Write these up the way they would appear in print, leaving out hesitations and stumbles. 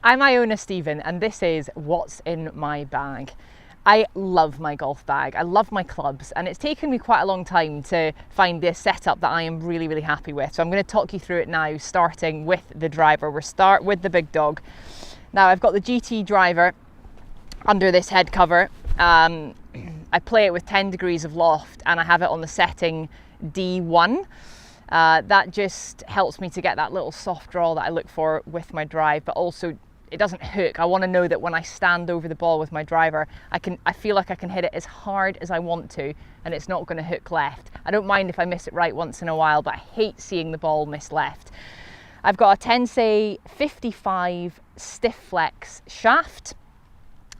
I'm Iona Stephen and this is What's in My Bag. I love my golf bag, I love my clubs, and it's taken me quite a long time to find this setup that I am really happy with. So I'm going to talk you through it now, starting with the driver. We'll start with the big dog. Now I've got the GT driver under this head cover. I play it with 10 degrees of loft and I have it on the setting D1. That just helps me to get that little soft draw that I look for with my drive, but also it doesn't hook. I want to know that when I stand over the ball with my driver, I feel like I can hit it as hard as I want to and it's not going to hook left. I don't mind if I miss it right once in a while, but I hate seeing the ball miss left. I've got a Tensei 55 stiff flex shaft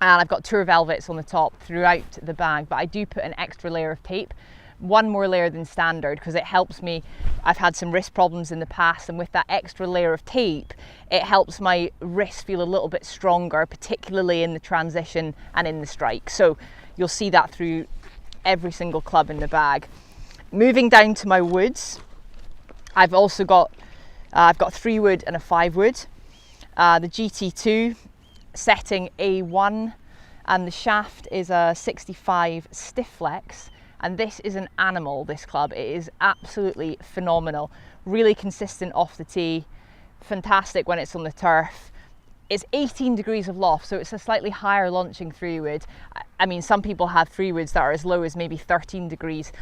and I've got Tour Velvets on the top throughout the bag, but I do put an extra layer of tape, one more layer than standard, because it helps me. I've had some wrist problems in the past, and with that extra layer of tape, it helps my wrist feel a little bit stronger, particularly in the transition and in the strike. So you'll see that through every single club in the bag. Moving down to my woods, I've also got I've got 3 wood and a 5 wood. The GT2 setting A1, and the shaft is a 65 stiff flex. And this is an animal, this club. It is absolutely phenomenal. Really consistent off the tee. Fantastic when it's on the turf. It's 18 degrees of loft, so it's a slightly higher launching 3 wood. I mean, some people have 3 woods that are as low as maybe 13 degrees.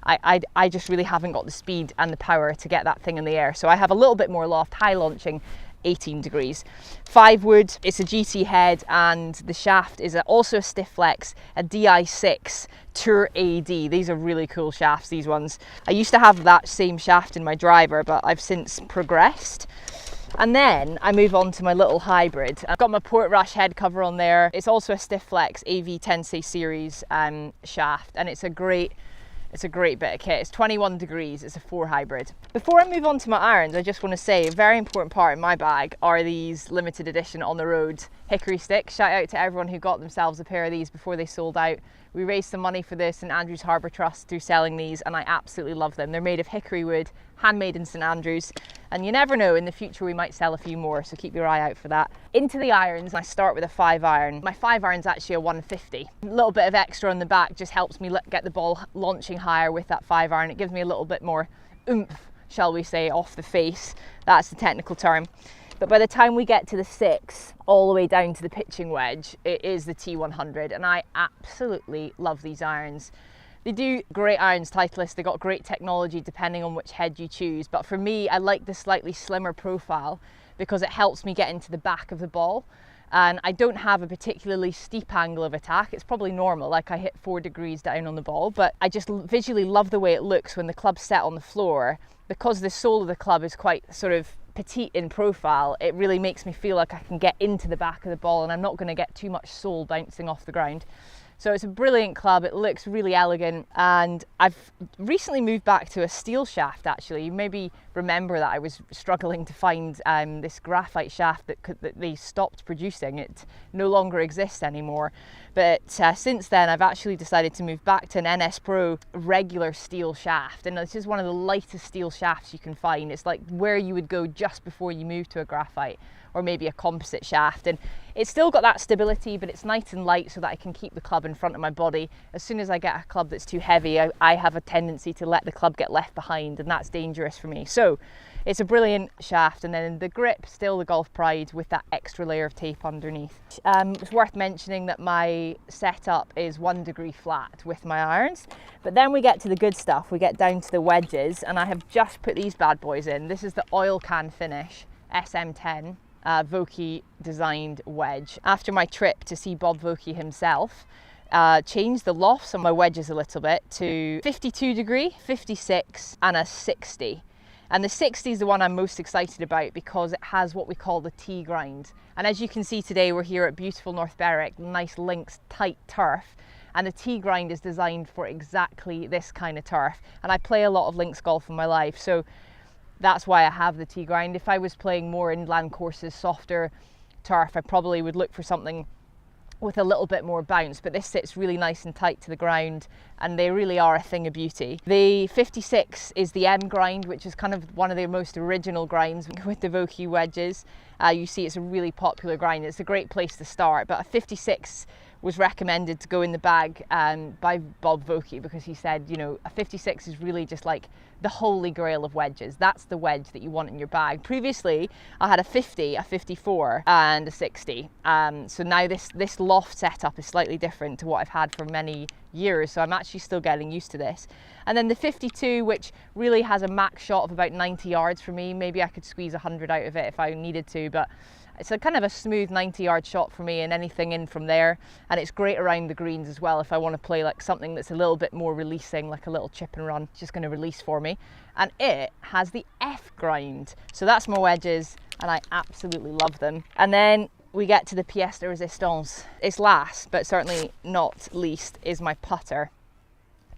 I just really haven't got the speed and the power to get that thing in the air. So I have a little bit more loft, high launching, 18 degrees. 5 wood, it's a GT head, and the shaft is also a stiff flex, a DI6 Tour AD. These are really cool shafts, these ones. I used to have that same shaft in my driver, but I've since progressed. And then I move on to my little hybrid. I've got my Portrush head cover on there. It's also a stiff flex AV Tensei series shaft, and it's a great bit of kit. It's 21 degrees, it's a 4 hybrid. Before I move on to my irons, I just want to say a very important part in my bag are these limited edition on the road hickory sticks. Shout out to everyone who got themselves a pair of these before they sold out. We raised some money for the St Andrews Harbour Trust through selling these, and I absolutely love them. They're made of hickory wood, handmade in St Andrews, and you never know, in the future we might sell a few more, so keep your eye out for that. Into the irons, I start with a 5 iron. My 5 iron's actually a 150. A little bit of extra on the back just helps me get the ball launching higher with that 5 iron. It gives me a little bit more oomph, shall we say, off the face. That's the technical term. But by the time we get to the 6, all the way down to the pitching wedge, it is the T100, and I absolutely love these irons. They do great irons, Titleist. They got great technology depending on which head you choose. But for me, I like the slightly slimmer profile because it helps me get into the back of the ball. And I don't have a particularly steep angle of attack. It's probably normal, like I hit 4 degrees down on the ball, but I just visually love the way it looks when the club's set on the floor. Because the sole of the club is quite sort of petite in profile, it really makes me feel like I can get into the back of the ball and I'm not going to get too much sole bouncing off the ground. So it's a brilliant club, it looks really elegant, and I've recently moved back to a steel shaft actually. You maybe remember that I was struggling to find this graphite shaft that they stopped producing. It no longer exists anymore. But since then I've actually decided to move back to an NS Pro regular steel shaft, and this is one of the lightest steel shafts you can find. It's like where you would go just before you move to a graphite or maybe a composite shaft, and it's still got that stability, but it's nice and light so that I can keep the club in front of my body. As soon as I get a club that's too heavy, I have a tendency to let the club get left behind, and that's dangerous for me. So it's a brilliant shaft, and then the grip, still the Golf Pride with that extra layer of tape underneath. It's worth mentioning that my setup is 1 degree flat with my irons, but then we get to the good stuff. We get down to the wedges, and I have just put these bad boys in. This is the oil can finish SM10 Vokey designed wedge. After my trip to see Bob Vokey himself, changed the lofts on my wedges a little bit to 52 degree, 56 and a 60. And the 60 is the one I'm most excited about because it has what we call the T grind. And as you can see today, we're here at beautiful North Berwick, nice links, tight turf. And the T grind is designed for exactly this kind of turf. And I play a lot of links golf in my life, so that's why I have the T grind. If I was playing more inland courses, softer turf, I probably would look for something with a little bit more bounce, but this sits really nice and tight to the ground, and they really are a thing of beauty. The 56 is the M grind, which is kind of one of the most original grinds with the Vokey wedges. You see it's a really popular grind. It's a great place to start, but a 56 was recommended to go in the bag by Bob Vokey, because he said, you know, a 56 is really just like the holy grail of wedges. That's the wedge that you want in your bag. Previously, I had a 50, a 54 and a 60. So now this loft setup is slightly different to what I've had for many years. So I'm actually still getting used to this. And then the 52, which really has a max shot of about 90 yards for me. Maybe I could squeeze 100 out of it if I needed to, but it's a kind of a smooth 90-yard shot for me, and anything in from there. And it's great around the greens as well if I want to play like something that's a little bit more releasing, like a little chip and run. It's just going to release for me. And it has the F grind. So that's my wedges, and I absolutely love them. And then we get to the pièce de résistance. It's last, but certainly not least, is my putter.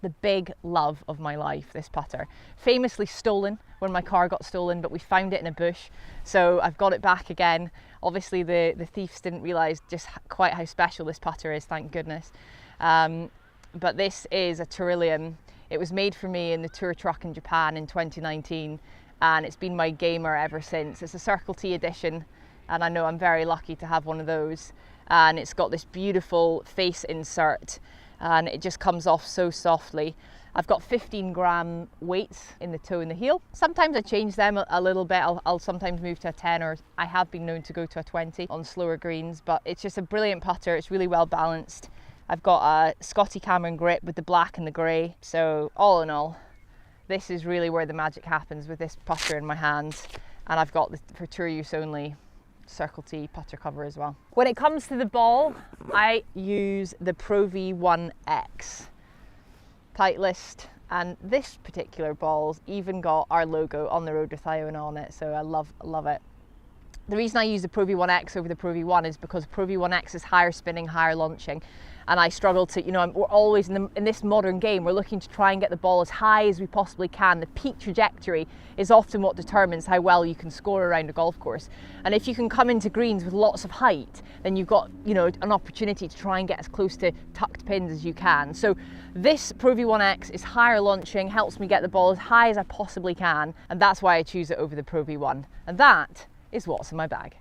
The big love of my life, this putter. Famously stolen when my car got stolen, but we found it in a bush, so I've got it back again. Obviously the thieves didn't realise just quite how special this putter is, thank goodness. But this is a Trillium. It was made for me in the tour truck in Japan in 2019, and it's been my gamer ever since. It's a Circle T edition, and I know I'm very lucky to have one of those. And it's got this beautiful face insert, and it just comes off so softly. I've got 15-gram weights in the toe and the heel. Sometimes I change them a little bit. I'll sometimes move to a 10, or I have been known to go to a 20 on slower greens, but it's just a brilliant putter. It's really well balanced. I've got a Scotty Cameron grip with the black and the grey. So all in all, this is really where the magic happens with this putter in my hands. And I've got the for tour use only Circle T putter cover as well. When it comes to the ball, I use the Pro V1X Titleist, and this particular ball's even got our logo on the road with Iona on it, so I love it. The reason I use the Pro V1X over the Pro V1 is because Pro V1X is higher spinning, higher launching, and I struggle to, you know, we're always in this modern game, we're looking to try and get the ball as high as we possibly can. The peak trajectory is often what determines how well you can score around a golf course. And if you can come into greens with lots of height, then you've got, you know, an opportunity to try and get as close to tucked pins as you can. So this Pro V1X is higher launching, helps me get the ball as high as I possibly can, and that's why I choose it over the Pro V1. And that is what's in my bag.